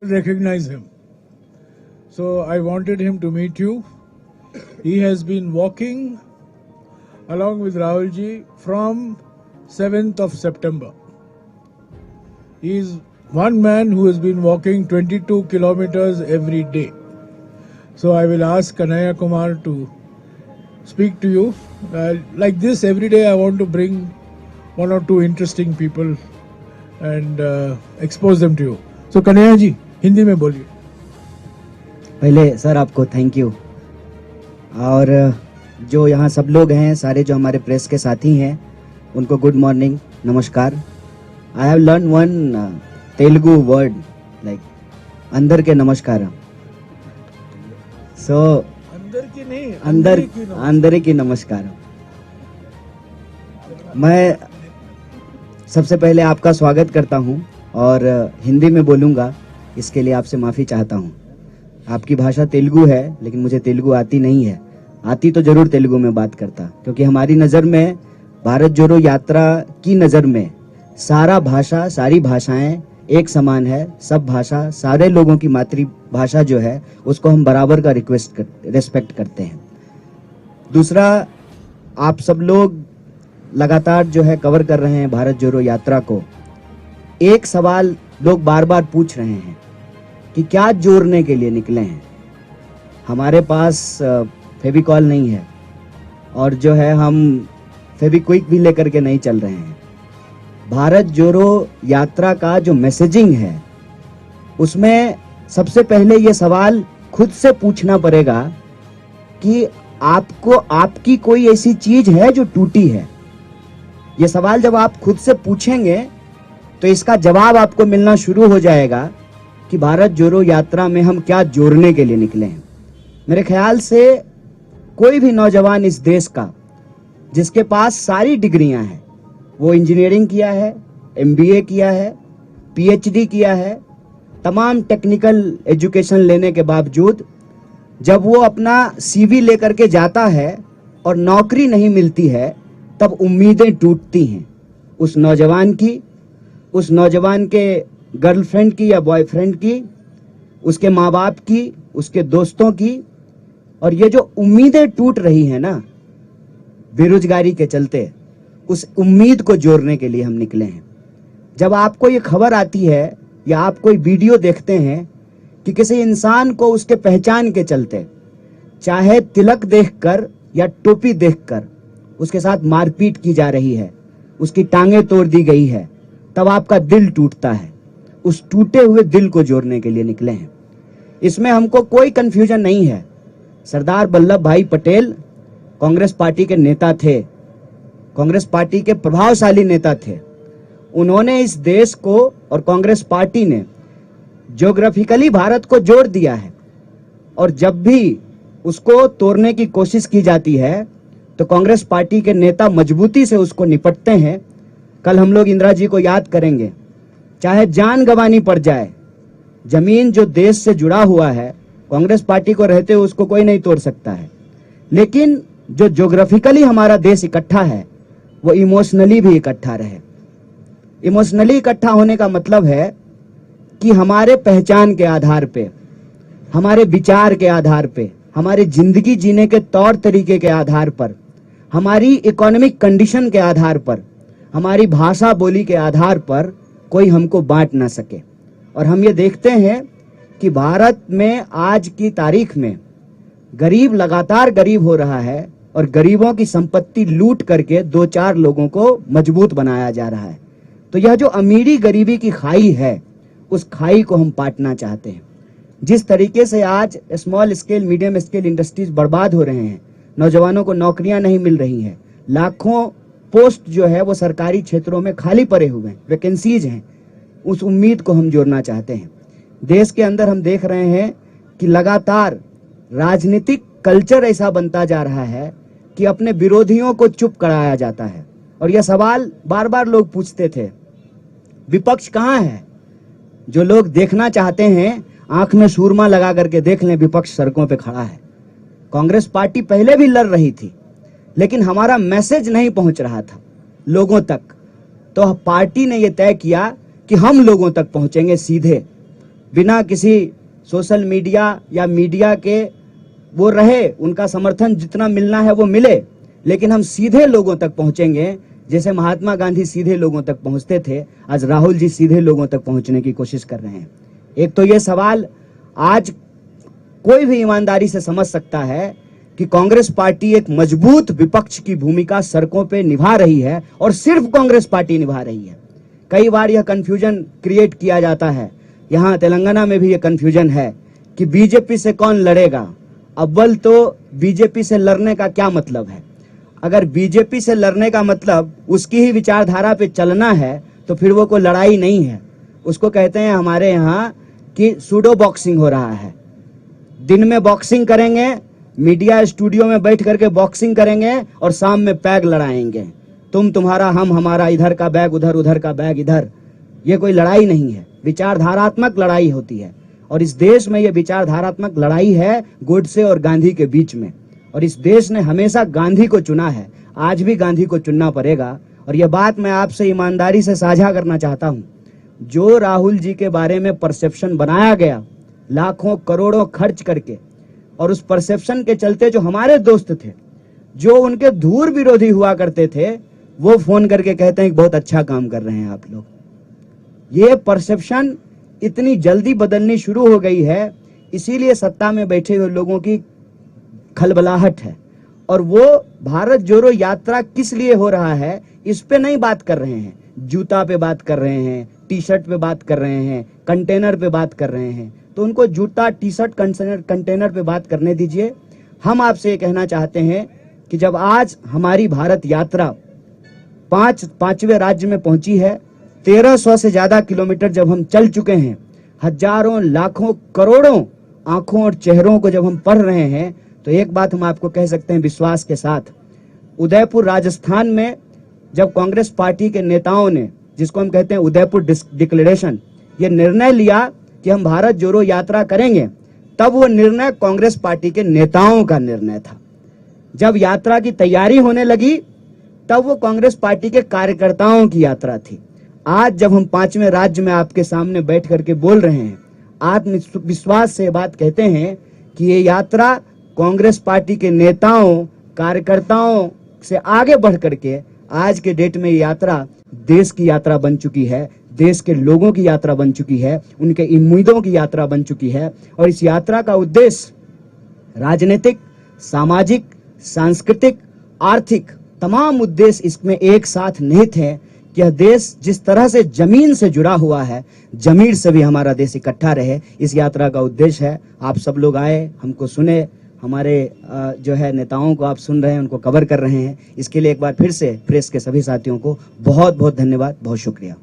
recognize him. So I wanted him to meet you. He has been walking along with Rahulji from 7th of September. He is one man who has been walking 22 kilometers every day. So I will ask Kanhaiya Kumar to speak to you. Like this, every day I want to bring one or two interesting people and expose them to you. So Kanhaiya ji, Hindi में बोलिए. पहले sir आपको thank you, और जो यहाँ सब लोग हैं, सारे जो हमारे प्रेस के साथी हैं, उनको गुड मॉर्निंग, नमस्कार. I have learn one Telugu word like अंदर के नमस्कार. सो अंदर की नहीं, अंदर की नमस्कार. मैं सबसे पहले आपका स्वागत करता हूँ और हिंदी में बोलूँगा, इसके लिए आपसे माफ़ी चाहता हूँ. आपकी भाषा तेलुगु है, लेकिन मुझे तेलुगु आती नहीं है. आती तो जरूर तेलुगु में बात करता, क्योंकि हमारी नज़र में, भारत जोड़ो यात्रा की नज़र में, सारी भाषाएं एक समान है. सब भाषा, सारे लोगों की मातृभाषा जो है, उसको हम बराबर का रिस्पेक्ट करते हैं. दूसरा, आप सब लोग लगातार जो है कवर कर रहे हैं भारत जोड़ो यात्रा को. एक सवाल लोग बार बार पूछ रहे हैं कि क्या जोड़ने के लिए निकले हैं. हमारे पास फेविकॉल नहीं है, और जो है हम फेविक्विक भी लेकर के नहीं चल रहे हैं. भारत जोड़ो यात्रा का जो मैसेजिंग है, उसमें सबसे पहले ये सवाल खुद से पूछना पड़ेगा कि आपको, आपकी कोई ऐसी चीज है जो टूटी है. ये सवाल जब आप खुद से पूछेंगे तो इसका जवाब आपको मिलना शुरू हो जाएगा कि भारत जोड़ो यात्रा में हम क्या जोड़ने के लिए निकले हैं. मेरे ख्याल से कोई भी नौजवान इस देश का जिसके पास सारी डिग्रियां हैं, वो इंजीनियरिंग किया है, एमबीए किया है, पीएचडी किया है, तमाम टेक्निकल एजुकेशन लेने के बावजूद जब वो अपना सीवी लेकर के जाता है और नौकरी नहीं मिलती है, तब उम्मीदें टूटती हैं. उस नौजवान की, उस नौजवान के गर्लफ्रेंड की या बॉयफ्रेंड की, उसके माँ बाप की, उसके दोस्तों की. और ये जो उम्मीदें टूट रही हैं ना बेरोजगारी के चलते, उस उम्मीद को जोड़ने के लिए हम निकले हैं. जब आपको ये खबर आती है या आप कोई वीडियो देखते हैं कि किसी इंसान को उसके पहचान के चलते, चाहे तिलक देखकर या टोपी देखकर, उसके साथ मारपीट की जा रही है, उसकी टांगें तोड़ दी गई है, तब आपका दिल टूटता है. उस टूटे हुए दिल को जोड़ने के लिए निकले हैं. इसमें हमको कोई कंफ्यूजन नहीं है. सरदार वल्लभ भाई पटेल कांग्रेस पार्टी के नेता थे, कांग्रेस पार्टी के प्रभावशाली नेता थे. उन्होंने इस देश को और कांग्रेस पार्टी ने ज्योग्राफिकली भारत को जोड़ दिया है, और जब भी उसको तोड़ने की कोशिश की जाती है तो कांग्रेस पार्टी के नेता मजबूती से उसको निपटते हैं. कल हम लोग इंदिरा जी को याद करेंगे. चाहे जान गंवानी पड़ जाए, जमीन जो देश से जुड़ा हुआ है, कांग्रेस पार्टी को रहते हुए उसको कोई नहीं तोड़ सकता है. लेकिन जो ज्योग्राफिकली हमारा देश इकट्ठा है, वो इमोशनली भी इकट्ठा रहे. इमोशनली इकट्ठा होने का मतलब है कि हमारे पहचान के आधार पे, हमारे विचार के आधार पे, हमारे जिंदगी जीने के तौर तरीके के आधार पर, हमारी इकोनॉमिक कंडीशन के आधार पर, हमारी भाषा बोली के आधार पर कोई हमको बांट ना सके. और हम ये देखते हैं कि भारत में आज की तारीख में गरीब लगातार गरीब हो रहा है, और गरीबों की संपत्ति लूट करके 2-4 लोगों को मजबूत बनाया जा रहा है. तो यह जो अमीरी गरीबी की खाई है, उस खाई को हम पाटना चाहते हैं. जिस तरीके से आज small scale, medium scale industries बर्बाद हो रहे हैं, नौजवानों को नौकरियां नहीं मिल रही हैं, लाखों पोस्ट जो है वो सरकारी क्षेत्रों में खाली पड़े हुए हैं, वैकेंसीज हैं, उस उम्मीद को हम जोड़ना चाहते हैं. देश के अंदर हम देख रहे हैं कि लगातार राजनीतिक कल्चर ऐसा बनता जा रहा है कि अपने विरोधियों को चुप कराया जाता है. और यह सवाल बार बार लोग पूछते थे, विपक्ष कहाँ है? जो लोग देखना चाहते हैं, आंख में सूरमा लगा करके देख लें, विपक्ष सड़कों पे खड़ा है. कांग्रेस पार्टी पहले भी लड़ रही थी, लेकिन हमारा मैसेज नहीं पहुंच रहा था लोगों तक. तो पार्टी ने यह तय किया कि हम लोगों तक पहुंचेंगे सीधे. बिना किसी सोशल मीडिया या मीडिया के वो रहे, उनका समर्थन जितना मिलना है वो मिले, लेकिन हम सीधे लोगों तक पहुंचेंगे। जैसे महात्मा गांधी सीधे लोगों तक पहुंचते थे, आज राहुल जी सीधे लोगों तक पहुंचने की कोशिश कर रहे हैं। एक तो ये सवाल आज कोई भी ईमानदारी से समझ सकता है कि कांग्रेस पार्टी एक मजबूत विपक्ष की भूमिका सड़कों पे निभा रही है और सिर्फ कांग्रेस पार्टी निभा रही है। कई बार यह कंफ्यूजन क्रिएट किया जाता है, यहाँ तेलंगाना में भी यह कंफ्यूजन है कि बीजेपी से कौन लड़ेगा। अव्वल तो बीजेपी से लड़ने का क्या मतलब है? अगर बीजेपी से लड़ने का मतलब उसकी ही विचारधारा पे चलना है तो फिर वो कोई लड़ाई नहीं है। उसको कहते हैं हमारे यहाँ कि सूडो बॉक्सिंग हो रहा है। दिन में बॉक्सिंग करेंगे, मीडिया स्टूडियो में बैठ करके बॉक्सिंग करेंगे और शाम में पैग लड़ाएंगे, तुम तुम्हारा हम हमारा, इधर का बैग उधर, उधर का बैग इधर। ये कोई लड़ाई नहीं है, विचारधारात्मक लड़ाई होती है। और इस देश में ये विचारधारात्मक लड़ाई है गोडसे और गांधी के बीच में। और इस देश ने हमेशा गांधी को चुना है, आज भी गांधी को चुनना पड़ेगा। और यह बात मैं आपसे ईमानदारी से साझा करना चाहता हूं, जो राहुल जी के बारे में परसेप्शन बनाया गया लाखों करोड़ों खर्च करके, और उस परसेप्शन के चलते जो हमारे दोस्त थे, जो उनके धूर विरोधी हुआ करते थे, वो फोन करके कहते हैं कि बहुत अच्छा काम कर रहे हैं आप लोग। ये परसेप्शन इतनी जल्दी बदलनी शुरू हो गई है, इसीलिए सत्ता में बैठे हुए लोगों की खलबलाहट है। और वो भारत जोड़ो यात्रा किस लिए हो रहा है इस पे नहीं बात कर रहे हैं, जूता पे बात कर रहे हैं, टी शर्ट पे बात कर रहे हैं, कंटेनर पे बात कर रहे हैं। तो उनको जूता, टी शर्ट, कंटेनर पे बात करने दीजिए। हम आपसे ये कहना चाहते हैं कि जब आज हमारी भारत यात्रा पांचवें राज्य में पहुंची है, 1300 से ज्यादा किलोमीटर जब हम चल चुके हैं, हजारों लाखों करोड़ों आंखों और चेहरों को जब हम पढ़ रहे हैं, तो एक बात हम आपको कह सकते हैं विश्वास के साथ, उदयपुर राजस्थान में जब कांग्रेस पार्टी के नेताओं ने, जिसको हम कहते हैं उदयपुर डिक्लेरेशन, ये निर्णय लिया कि हम भारत जोड़ो यात्रा करेंगे, तब वो निर्णय कांग्रेस पार्टी के नेताओं का निर्णय था। जब यात्रा की तैयारी होने लगी तब वो कांग्रेस पार्टी के कार्यकर्ताओं की यात्रा थी। आज जब हम 5वें राज्य में आपके सामने बैठ करके बोल रहे हैं, आत्मविश्वास से बात कहते हैं कि ये यात्रा कांग्रेस पार्टी के नेताओं, कार्यकर्ताओं से आगे बढ़ करके आज के डेट में ये यात्रा देश की यात्रा बन चुकी है, देश के लोगों की यात्रा बन चुकी है, उनके उम्मीदों की यात्रा बन चुकी है। और इस यात्रा का उद्देश्य राजनीतिक, सामाजिक, सांस्कृतिक, आर्थिक तमाम उद्देश्य इसमें एक साथ निहित है कि यह देश जिस तरह से जमीन से जुड़ा हुआ है, जमीन से भी हमारा देश इकट्ठा रहे, इस यात्रा का उद्देश्य है। आप सब लोग आए, हमको सुने, हमारे जो है नेताओं को आप सुन रहे हैं, उनको कवर कर रहे हैं। इसके लिए एक बार फिर से प्रेस के सभी साथियों को बहुत बहुत धन्यवाद, बहुत शुक्रिया।